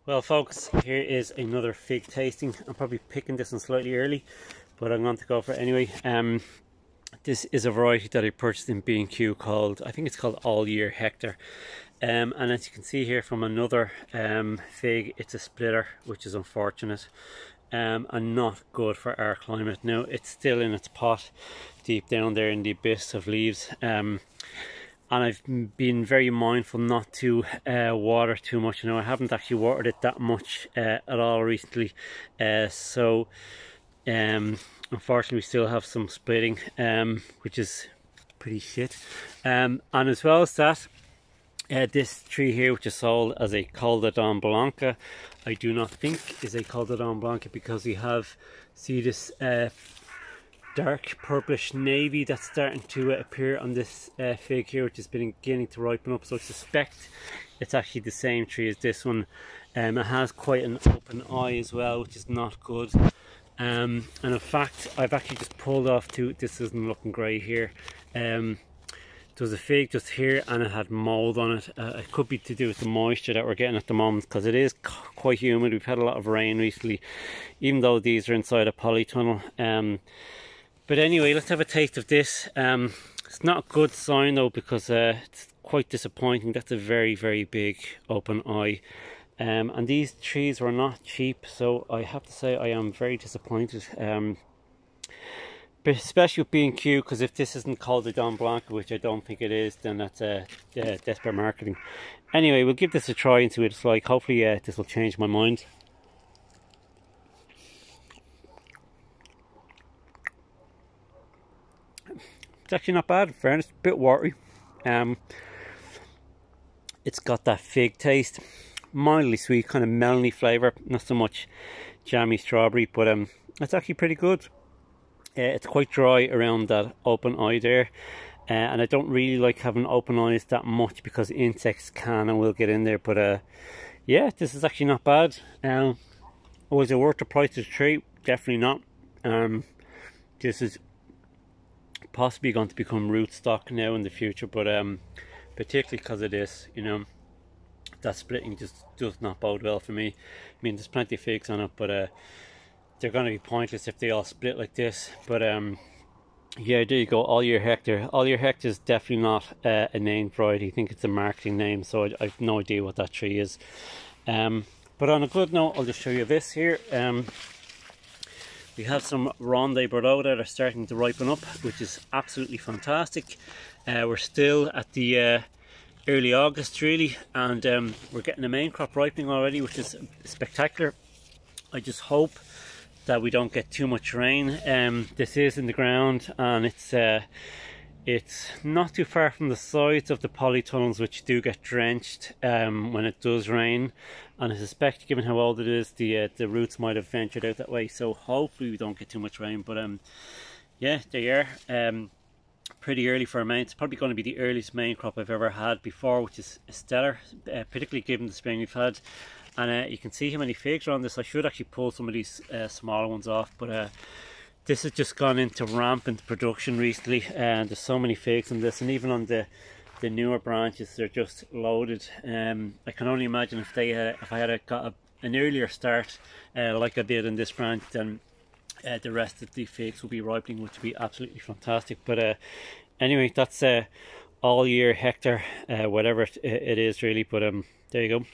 Well folks, here is another fig tasting. I'm probably picking this one slightly early, but I'm going to go for it anyway. This is a variety that I purchased in B&Q called, I think it's called All Year Hector. And as you can see here from another fig, it's a splitter, which is unfortunate and not good for our climate. Now it's still in its pot deep down there in the abyss of leaves. And I've been very mindful not to water too much. I haven't actually watered it that much at all recently, so unfortunately we still have some splitting, which is pretty shit. And as well as that, this tree here, which is sold as a Col de Don Blanca, I do not think is a Col de Don Blanca, because we have, see this dark purplish navy that's starting to appear on this fig here, which has been beginning to ripen up. So I suspect it's actually the same tree as this one. It has quite an open eye as well, which is not good. And in fact, I've actually just pulled off two. This isn't looking great here. There was a fig just here and it had mold on it. It could be to do with the moisture that we're getting at the moment, because it is quite humid. We've had a lot of rain recently, even though these are inside a polytunnel. But anyway, let's have a taste of this. It's not a good sign though, because it's quite disappointing. That's a very, very big open eye. And these trees were not cheap, so I have to say I am very disappointed. But especially with B&Q, because if this isn't Col de Don Blanca, which I don't think it is, then that's desperate marketing. Anyway, we'll give this a try and see what it's like. Hopefully this will change my mind. It's actually not bad, in fairness. A bit watery. It's got that fig taste, mildly sweet, kind of melony flavour. Not so much jammy strawberry, but it's actually pretty good. It's quite dry around that open eye there, and I don't really like having open eyes that much, because insects can and will get in there. But yeah, this is actually not bad. Was it worth the price of the tree? Definitely not. This is possibly going to become rootstock now in the future, but particularly because of this, that splitting just does not bode well for me. I mean, there's plenty of figs on it, but they're going to be pointless if they all split like this. But yeah, there you go, All Year Hector. All Year Hector is definitely not a named variety. I think it's a marketing name, so I've no idea what that tree is. But on a good note, I'll just show you this here. We have some Ronde Bordeaux that are starting to ripen up, which is absolutely fantastic. We're still at the early August really, and we're getting the main crop ripening already, which is spectacular. I just hope that we don't get too much rain. This is in the ground, and it's not too far from the sides of the polytunnels, which do get drenched when it does rain. And I suspect, given how old it is, the roots might have ventured out that way. So hopefully we don't get too much rain. But yeah, they are pretty early for a main. It's probably going to be the earliest main crop I've ever had before, which is stellar, particularly given the spring we've had. And you can see how many figs are on this. I should actually pull some of these smaller ones off, but this has just gone into rampant production recently, and there's so many figs on this, and even on the newer branches, they're just loaded. I can only imagine if I had got an earlier start like I did in this branch, then the rest of the figs will be ripening, which would be absolutely fantastic. But anyway, that's All Year Hector, whatever it is really. But there you go.